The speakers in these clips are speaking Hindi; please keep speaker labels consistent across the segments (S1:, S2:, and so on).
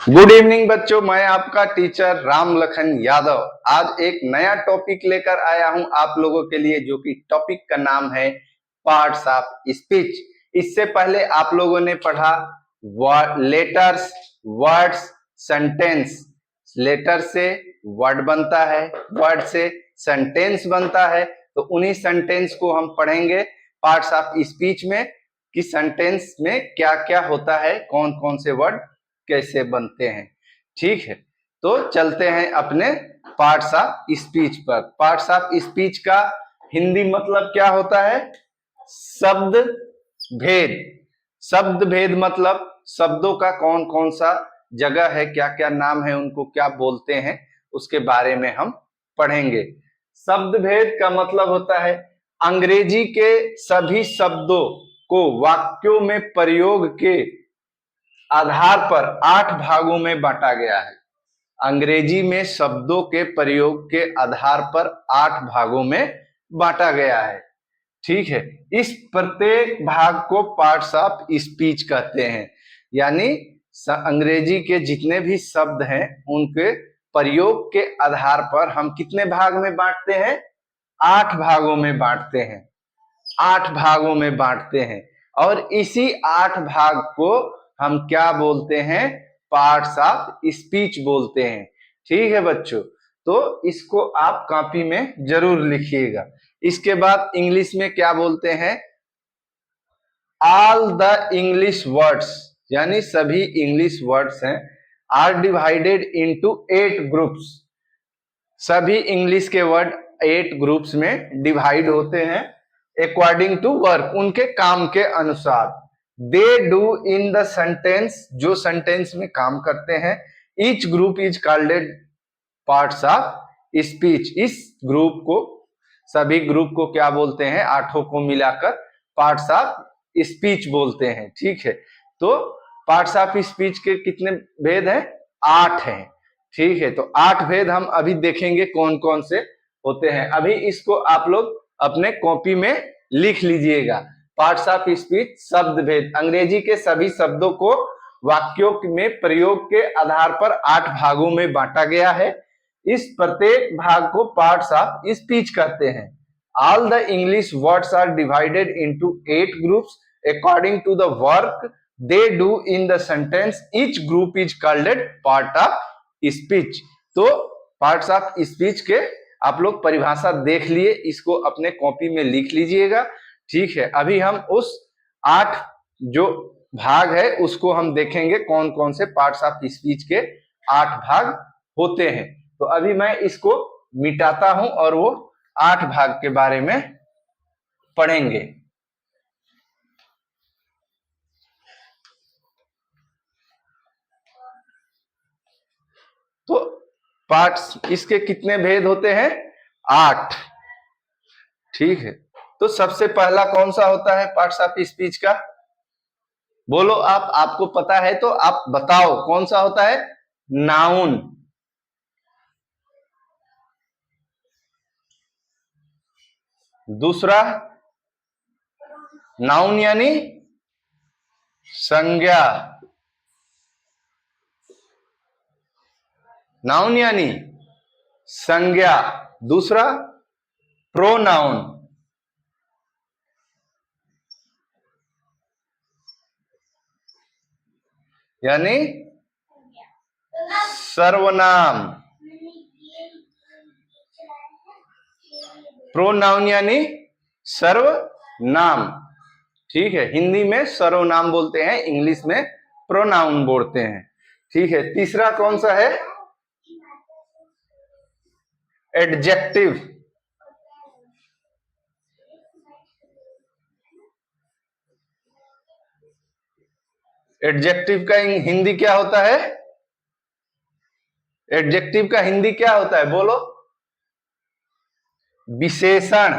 S1: गुड इवनिंग बच्चों, मैं आपका टीचर राम लखन यादव आज एक नया टॉपिक लेकर आया हूं आप लोगों के लिए, जो कि टॉपिक का नाम है पार्ट्स ऑफ स्पीच। इससे पहले आप लोगों ने पढ़ा लेटर्स, वर्ड्स, सेंटेंस। लेटर से वर्ड बनता है, वर्ड से सेंटेंस बनता है, तो उन्हीं सेंटेंस को हम पढ़ेंगे पार्ट्स ऑफ स्पीच में कि सेंटेंस में क्या क्या होता है, कौन कौन से वर्ड कैसे बनते हैं। ठीक है, तो चलते हैं अपने पार्ट्स ऑफ स्पीच पर। पार्ट्स ऑफ स्पीच का हिंदी मतलब क्या होता है? शब्द भेद। शब्द भेद मतलब शब्दों का कौन कौन सा जगह है, क्या क्या नाम है, उनको क्या बोलते हैं, उसके बारे में हम पढ़ेंगे। शब्द भेद का मतलब होता है अंग्रेजी के सभी शब्दों को वाक्यों में प्रयोग के आधार पर 8 भागों में बांटा गया है। अंग्रेजी में शब्दों के प्रयोग के आधार पर 8 भागों में बांटा गया है। ठीक है, इस प्रत्येक भाग को पार्ट्स ऑफ स्पीच कहते हैं। यानी अंग्रेजी के जितने भी शब्द हैं उनके प्रयोग के आधार पर हम कितने भाग में बांटते हैं? 8 भागों में बांटते हैं। 8 भागों में बांटते हैं और इसी 8 भाग को हम क्या बोलते हैं? पार्ट्स ऑफ स्पीच बोलते हैं। ठीक है बच्चों, तो इसको आप कॉपी में जरूर लिखिएगा। इसके बाद इंग्लिश में क्या बोलते हैं? ऑल द इंग्लिश वर्ड्स, यानी सभी इंग्लिश वर्ड्स हैं, आर डिवाइडेड इनटू 8 ग्रुप्स। सभी इंग्लिश के वर्ड 8 ग्रुप्स में डिवाइड होते हैं अकॉर्डिंग टू वर्क, उनके काम के अनुसार। दे डू इन द सेंटेंस, जो सेंटेंस में काम करते हैं। Each group is called parts of speech. इस ग्रुप को, सभी ग्रुप को क्या बोलते हैं? 8 को मिलाकर पार्ट्स ऑफ स्पीच बोलते हैं। ठीक है, तो पार्ट्स ऑफ स्पीच के कितने भेद हैं? 8 हैं। ठीक है, तो 8 भेद हम अभी देखेंगे कौन कौन से होते हैं। अभी इसको आप लोग अपने कॉपी में लिख लीजिएगा। पार्ट्स ऑफ स्पीच, शब्द भेद। अंग्रेजी के सभी शब्दों को वाक्यों में प्रयोग के आधार पर 8 भागों में बांटा गया है। इस प्रत्येक भाग को पार्ट्स ऑफ स्पीच कहते हैं। All the English words are divided into 8 groups according to the work they do in the sentence. Each group is called part of speech. तो पार्ट्स ऑफ स्पीच के आप लोग परिभाषा देख लिए, इसको अपने कॉपी में लिख लीजिएगा। ठीक है, अभी हम उस 8 जो भाग है उसको हम देखेंगे, कौन कौन से पार्ट्स ऑफ स्पीच के 8 भाग होते हैं। तो अभी मैं इसको मिटाता हूं और वो 8 भाग के बारे में पढ़ेंगे। तो पार्ट्स, इसके कितने भेद होते हैं? 8। ठीक है, तो सबसे पहला कौन सा होता है पार्ट्स ऑफ स्पीच का? बोलो आप, आपको पता है तो आप बताओ कौन सा होता है? नाउन। दूसरा, नाउन यानी संज्ञा। नाउन यानी संज्ञा। दूसरा, प्रोनाउन यानी सर्वनाम। प्रोनाउन यानी सर्वनाम। ठीक है, हिंदी में सर्वनाम बोलते हैं, इंग्लिश में प्रोनाउन बोलते हैं। ठीक है, तीसरा कौन सा है? एडजेक्टिव। एडजेक्टिव का हिंदी क्या होता है? एडजेक्टिव का हिंदी क्या होता है? बोलो। विशेषण।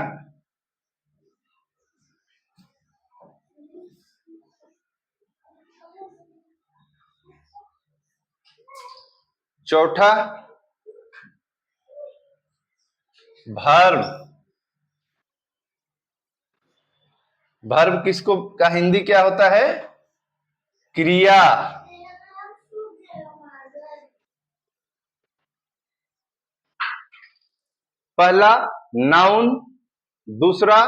S1: चौथा, वर्ब। वर्ब किसको का हिंदी क्या होता है? क्रिया। पहला नाउन, दूसरा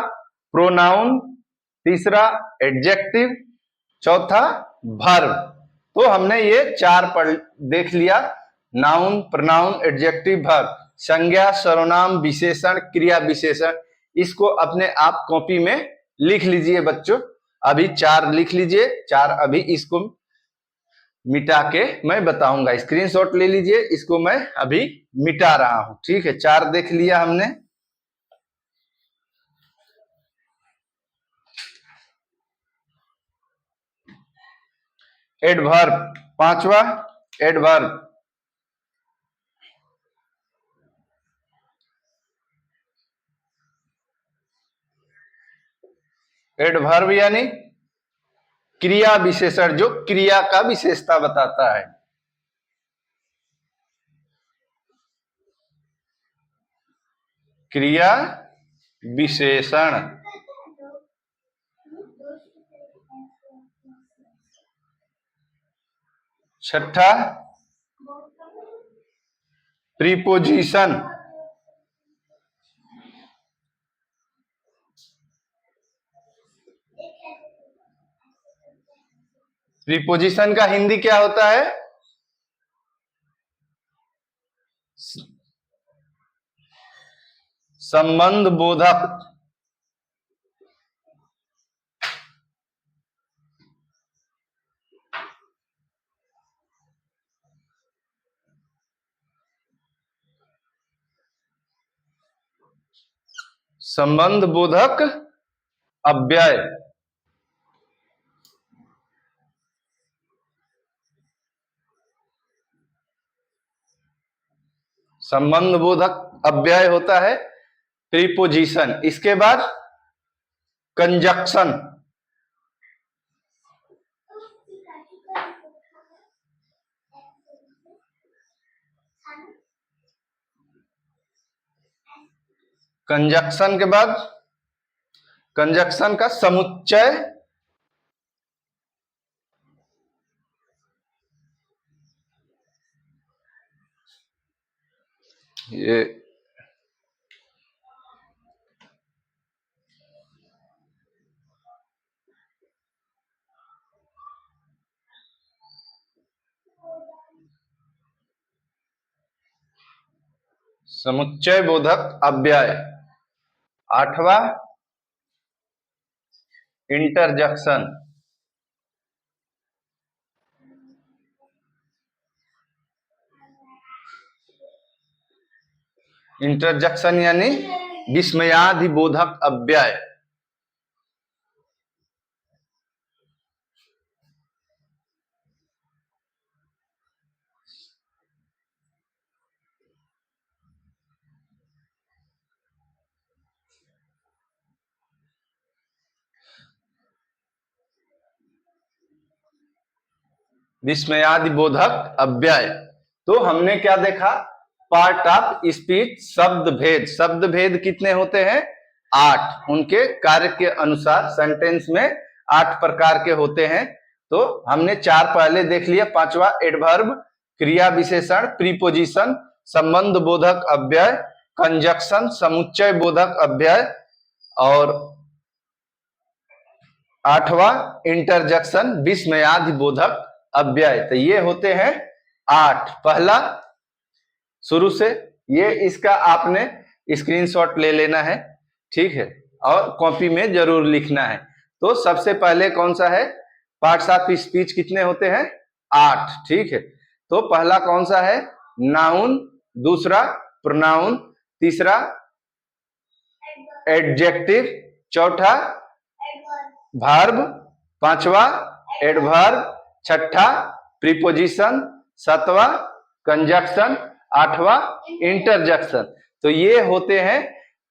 S1: प्रोनाउन, तीसरा एडजेक्टिव, चौथा वर्ब। तो हमने ये चार पढ़ देख लिया, नाउन, प्रोनाउन, एडजेक्टिव, वर्ब, संज्ञा, सर्वनाम, विशेषण, क्रिया विशेषण। इसको अपने आप कॉपी में लिख लीजिए बच्चों, अभी चार लिख लीजिए, चार अभी इसको मिटा के मैं बताऊंगा, स्क्रीनशॉट ले लीजिए, इसको मैं अभी मिटा रहा हूं। ठीक है, चार देख लिया हमने। एडवर्ब, पांचवा एडवर्ब, एडवर्ब यानी क्रिया विशेषण, जो क्रिया का विशेषता बताता है। क्रिया विशेषण। छठा प्रीपोजिशन, प्रीपोजिशन का हिंदी क्या होता है? संबंध बोधक। संबंध बोधक अव्यय। संबंध बोधक अव्यय होता है प्रीपोजिशन। इसके बाद कंजक्शन, कंजक्शन के बाद कंजक्शन का समुच्चय, ये समुच्चय बोधक अव्यय। आठवां इंटरजेक्शन, इंटरजेक्शन यानी विस्मयादि बोधक अव्यय। विस्मयादि बोधक अव्यय। तो हमने क्या देखा? पार्ट ऑफ स्पीच, शब्द भेद। शब्द भेद कितने होते हैं? 8। उनके कार्य के अनुसार सेंटेंस में 8 प्रकार के होते हैं। तो हमने 4 पहले देख लिया। पांचवा एडवर्ब, क्रिया विशेषण, प्रीपोजिशन, संबंध बोधक अव्यय, कंजक्शन, समुच्चय बोधक अव्यय, और 8वां इंटरजेक्शन, विस्मयादि बोधक अव्यय। तो ये होते हैं 8। पहला शुरू से, ये इसका आपने स्क्रीनशॉट ले लेना है, ठीक है, और कॉपी में जरूर लिखना है। तो सबसे पहले कौन सा है? पार्ट्स ऑफ स्पीच कितने होते हैं? 8, ठीक है। तो पहला कौन सा है? नाउन, दूसरा प्रोनाउन, तीसरा एडजेक्टिव, चौथा वर्ब, पांचवा एडवर्ब, छठा प्रीपोजिशन, सातवां कंजक्शन, आठवां इंटरजेक्शन। तो ये होते हैं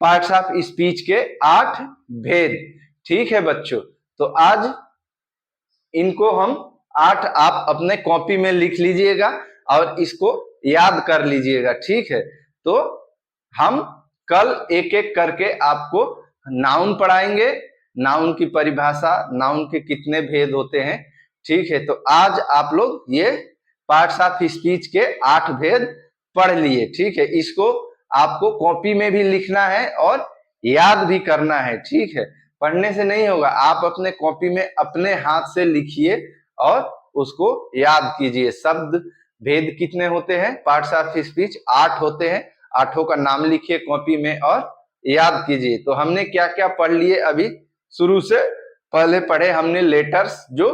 S1: पार्ट्स ऑफ स्पीच के 8 भेद, ठीक है बच्चों। तो आज इनको हम 8 आप अपने कॉपी में लिख लीजिएगा और इसको याद कर लीजिएगा, ठीक है। तो हम कल एक एक करके आपको नाउन पढ़ाएंगे, नाउन की परिभाषा, नाउन के कितने भेद होते हैं, ठीक है। तो आज आप लोग ये पार्ट्स ऑफ स्पीच के 8 भेद पढ़ लिए, ठीक है। इसको आपको कॉपी में भी लिखना है और याद भी करना है, ठीक है। पढ़ने से नहीं होगा, आप अपने कॉपी में अपने हाथ से लिखिए और उसको याद कीजिए। शब्द भेद कितने होते हैं पार्ट्स ऑफ स्पीच? 8 होते हैं। 8 का नाम लिखिए कॉपी में और याद कीजिए। तो हमने क्या क्या पढ़ लिए अभी शुरू से? पहले पढ़े हमने लेटर्स जो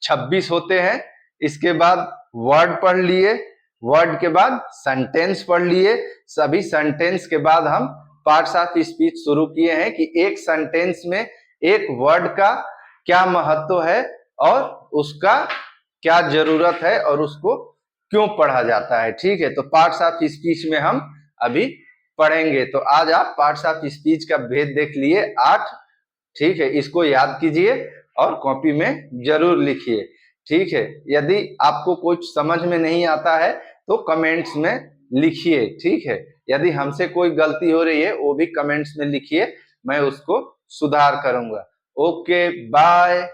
S1: 26 होते हैं। इसके बाद वर्ड पढ़ लिए, वर्ड के बाद सेंटेंस पढ़ लिए। सभी सेंटेंस के बाद हम पार्ट्स ऑफ स्पीच शुरू किए हैं कि एक सेंटेंस में एक वर्ड का क्या महत्व है और उसका क्या जरूरत है और उसको क्यों पढ़ा जाता है, ठीक है। तो पार्ट्स ऑफ स्पीच में हम अभी पढ़ेंगे। तो आज आप पार्ट्स ऑफ स्पीच का भेद देख लिए 8, ठीक है। इसको याद कीजिए और कॉपी में जरूर लिखिए, ठीक है। यदि आपको कुछ समझ में नहीं आता है तो कमेंट्स में लिखिए, ठीक है। यदि हमसे कोई गलती हो रही है वो भी कमेंट्स में लिखिए, मैं उसको सुधार करूंगा। Okay, bye.